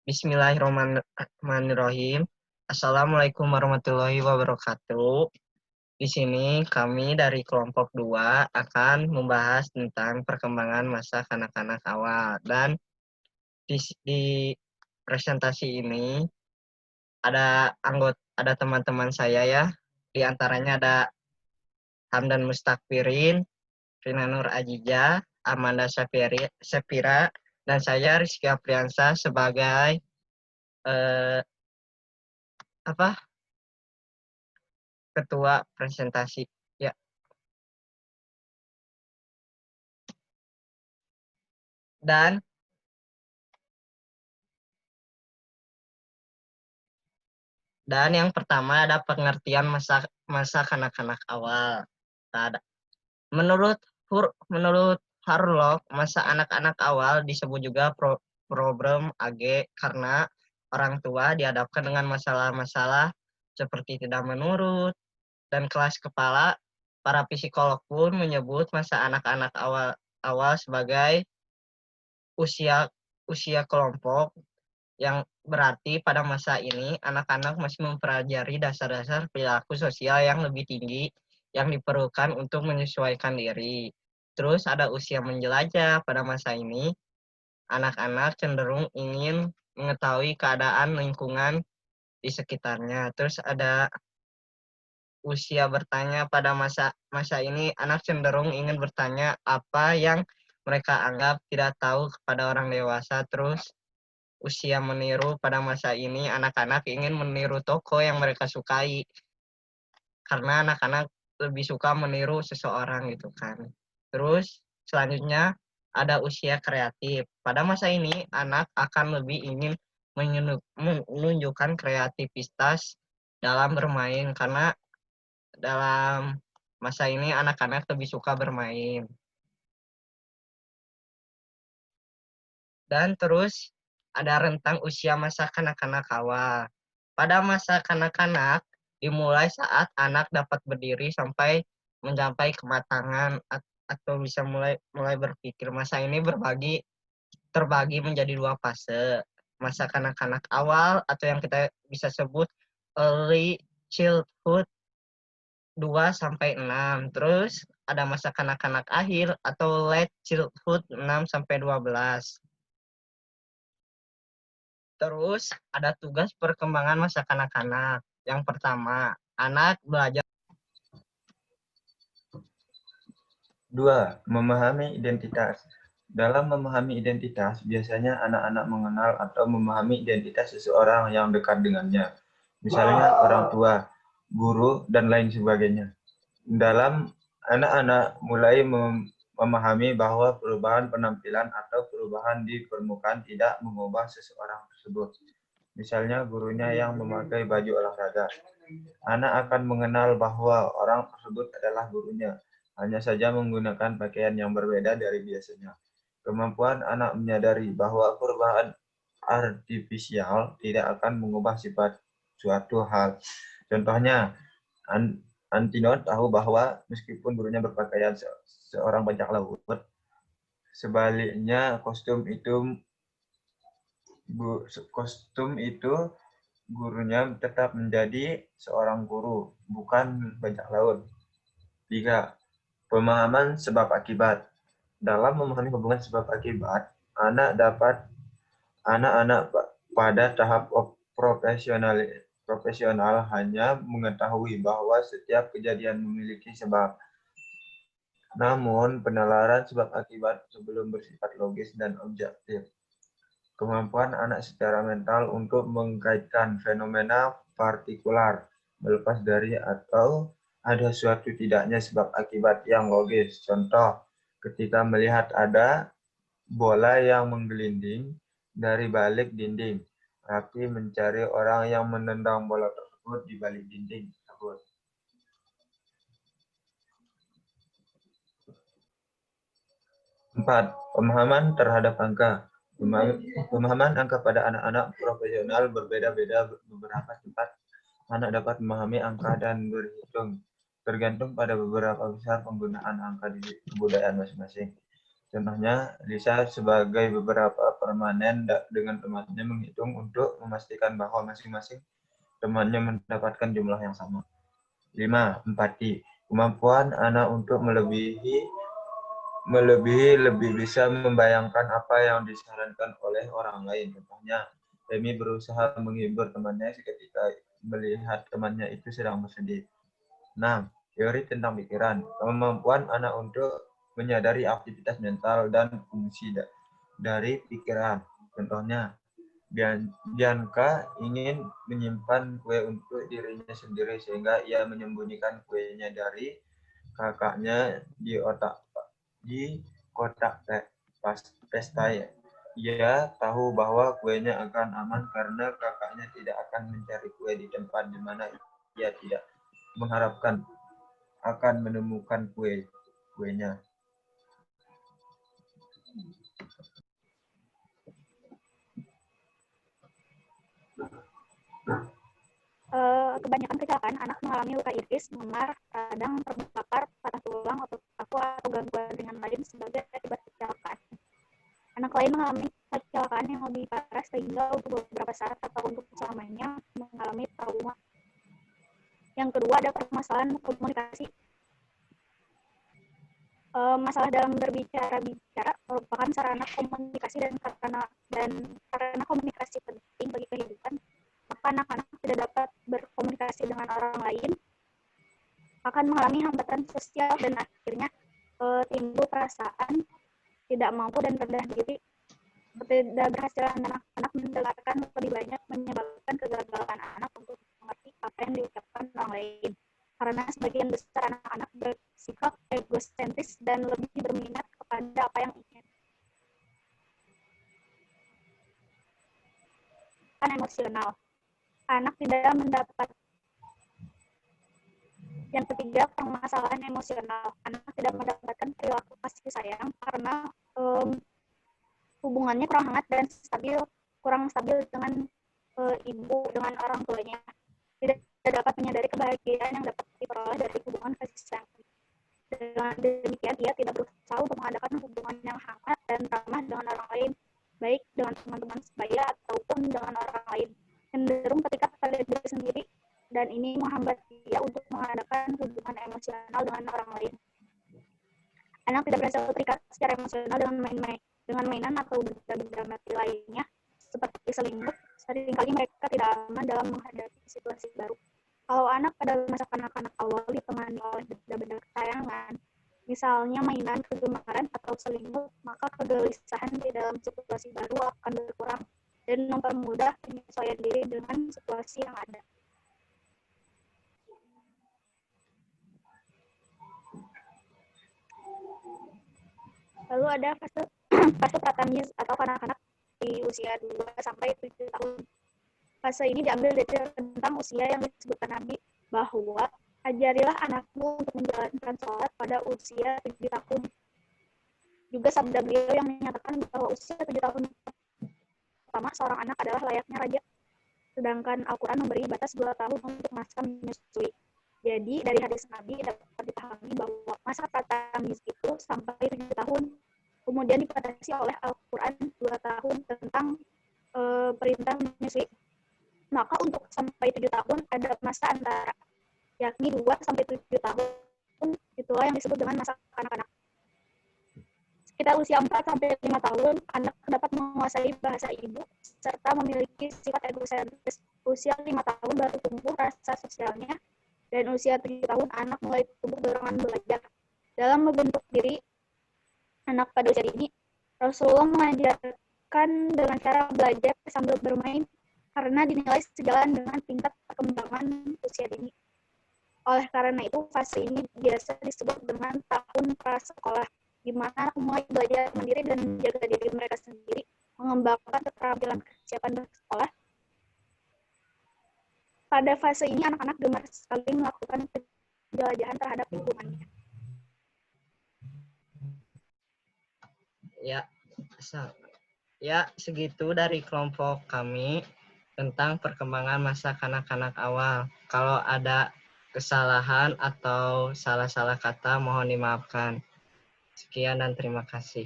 Bismillahirrahmanirrahim. Assalamualaikum warahmatullahi wabarakatuh. Di sini kami dari kelompok 2 akan membahas tentang perkembangan masa kanak-kanak awal. Dan di presentasi ini ada teman-teman saya ya. Di antaranya ada Hamdan Mustakfirin, Rina Nur Ajija, Amanda Sepira, dan saya Rizky Apriansa sebagai eh, ketua presentasi ya. Dan yang pertama ada pengertian masa kanak-kanak awal. Ada. Menurut Harlock, masa anak-anak awal disebut juga problem AG karena orang tua dihadapkan dengan masalah-masalah seperti tidak menurut, dan kelas kepala. Para psikolog pun menyebut masa anak-anak awal sebagai usia usia kelompok, yang berarti pada masa ini anak-anak masih mempelajari dasar-dasar perilaku sosial yang lebih tinggi yang diperlukan untuk menyesuaikan diri. Terus ada usia menjelajah. Pada masa ini anak-anak cenderung ingin mengetahui keadaan lingkungan di sekitarnya. Terus ada usia bertanya. Pada masa ini anak cenderung ingin bertanya apa yang mereka anggap tidak tahu kepada orang dewasa. Terus usia meniru. Pada masa ini anak-anak ingin meniru tokoh yang mereka sukai karena anak-anak lebih suka meniru seseorang gitu kan. Terus selanjutnya ada usia kreatif. Pada masa ini anak akan lebih ingin menunjukkan kreativitas dalam bermain karena dalam masa ini anak-anak lebih suka bermain. Dan terus ada rentang usia masa kanak-kanak awal. Pada masa kanak-kanak dimulai saat anak dapat berdiri sampai mencapai kematangan atau bisa mulai berpikir. Masa ini terbagi menjadi 2 fase. Masa kanak-kanak awal atau yang kita bisa sebut early childhood 2 sampai 6. Terus ada masa kanak-kanak akhir atau late childhood 6 sampai 12. Terus ada tugas perkembangan masa kanak-kanak. Yang pertama, anak belajar. 2. Memahami identitas. Dalam memahami identitas, biasanya anak-anak mengenal atau memahami identitas seseorang yang dekat dengannya. Misalnya orang tua, guru, dan lain sebagainya. Dalam anak-anak mulai memahami bahwa perubahan penampilan atau perubahan di permukaan tidak mengubah seseorang tersebut. Misalnya gurunya yang memakai baju olahraga. Anak akan mengenal bahwa orang tersebut adalah gurunya, hanya saja menggunakan pakaian yang berbeda dari biasanya. Kemampuan anak menyadari bahwa perubahan artifisial tidak akan mengubah sifat suatu hal. Contohnya, Antino tahu bahwa meskipun gurunya berpakaian seorang bajak laut, sebaliknya kostum itu gurunya tetap menjadi seorang guru, bukan bajak laut. 3. Pemahaman sebab akibat. Dalam memahami hubungan sebab akibat, anak-anak pada tahap profesional hanya mengetahui bahwa setiap kejadian memiliki sebab. Namun, penalaran sebab akibat sebelum bersifat logis dan objektif. Kemampuan anak secara mental untuk mengkaitkan fenomena partikular, melepas dari atau ada suatu tidaknya sebab akibat yang logis. Contoh, ketika melihat ada bola yang menggelinding dari balik dinding, Rapi mencari orang yang menendang bola tersebut di balik dinding tersebut. 4. Pemahaman terhadap angka. Pemahaman angka pada anak-anak profesional berbeda-beda. Beberapa tempat anak dapat memahami angka dan berhitung, tergantung pada beberapa besar penggunaan angka di kebudayaan masing-masing. Contohnya, Lisa sebagai beberapa permanen dengan temannya menghitung untuk memastikan bahwa masing-masing temannya mendapatkan jumlah yang sama. 5. Empati. Kemampuan anak untuk melebihi lebih bisa membayangkan apa yang disarankan oleh orang lain. Contohnya, Remy berusaha menghibur temannya ketika melihat temannya itu sedang bersedih. 6. Teori tentang pikiran. Kemampuan anak untuk menyadari aktivitas mental dan fungsi dari pikiran. Contohnya, Bianca ingin menyimpan kue untuk dirinya sendiri sehingga ia menyembunyikan kuenya dari kakaknya di kotak pesta. Ia tahu bahwa kuenya akan aman karena kakaknya tidak akan mencari kue di tempat di mana ia tidak mengharapkan akan menemukan kuenya. Kebanyakan kecelakaan anak mengalami luka iris, memar, radang, terbakar, patah tulang, otot paku, atau gangguan ringan lain sebagai akibat kecelakaan. Anak lain mengalami kecelakaan yang lebih parah sehingga untuk beberapa saat atau untuk selamanya mengalami trauma. Yang kedua ada permasalahan komunikasi. Masalah dalam berbicara merupakan sarana komunikasi dan karena komunikasi penting bagi kehidupan, maka anak-anak tidak dapat berkomunikasi dengan orang lain, akan mengalami hambatan sosial dan akhirnya timbul perasaan tidak mampu dan rendah diri. Ketidakberhasilan anak-anak mendengarkan lebih banyak menyebabkan kegagalan anak untuk mengerti apa yang diucapkan orang lain. Karena sebagian besar anak-anak bersikap egosentris dan lebih berminat kepada apa yang ingin. Emosional. Anak tidak mendapat. Yang ketiga, permasalahan emosional. Anak tidak mendapatkan perilaku kasih sayang karena hubungannya kurang hangat dan kurang stabil dengan ibu, dengan orang tuanya. Tidak dapat menyadari kebahagiaan yang dapat diperoleh dari hubungan kasih sayang. Dengan demikian, ia tidak berusaha untuk mengadakan hubungan yang hangat dan ramah dengan orang lain, baik dengan teman-teman sebaya ataupun dengan orang lain. Cenderung ketika pada diri sendiri, dan ini menghambat dia untuk mengadakan hubungan emosional dengan orang lain. Anak tidak berhasil terikat secara emosional dengan mainan atau benda-benda mati lainnya, seperti selimut. Seringkali mereka tidak aman dalam menghadapi situasi baru. Kalau anak pada masa kanak-kanak awal ditemani oleh benda-benda kesayangan, misalnya mainan kegemaran atau selimut, maka kegelisahan di dalam situasi baru akan berkurang dan mempermudah penyesuaian diri dengan situasi yang ada. Lalu ada fase pratamiz atau kanak-kanak di usia 2-7 tahun. Fase ini diambil dari tentang usia yang disebutkan Nabi bahwa ajarilah anakmu untuk menjalankan sholat pada usia 7 tahun. Juga sabda beliau yang menyatakan bahwa usia 7 tahun pertama seorang anak adalah layaknya raja. Sedangkan Al-Quran memberi batas 2 tahun untuk masa menyusui. Jadi dari hadis Nabi dapat dipahami bahwa masa pratamiz itu sampai 7 tahun. Kemudian dibatasi oleh Al-Quran 2 tahun tentang perintah menyusui. Maka untuk sampai 7 tahun ada masa antara, yakni 2-7 tahun. Itulah yang disebut dengan masa kanak-kanak. Sekitar usia 4-5 tahun, anak dapat menguasai bahasa ibu serta memiliki sifat egosentris. Usia 5 tahun baru tumbuh rasa sosialnya, dan usia 7 tahun anak mulai tumbuh dorongan belajar. Dalam membentuk diri anak pada usia dini, Rasulullah mengajarkan dengan cara belajar sambil bermain karena dinilai sejalan dengan tingkat perkembangan usia dini. Oleh karena itu, fase ini biasa disebut dengan tahun prasekolah, di mana anak mulai belajar mandiri dan menjaga diri mereka sendiri, mengembangkan keterampilan kesiapan bersekolah. Pada fase ini, anak-anak gemar sekali melakukan penjelajahan terhadap lingkungannya. Ya, segitu dari kelompok kami tentang perkembangan masa kanak-kanak awal. Kalau ada kesalahan atau salah-salah kata, mohon dimaafkan. Sekian dan terima kasih.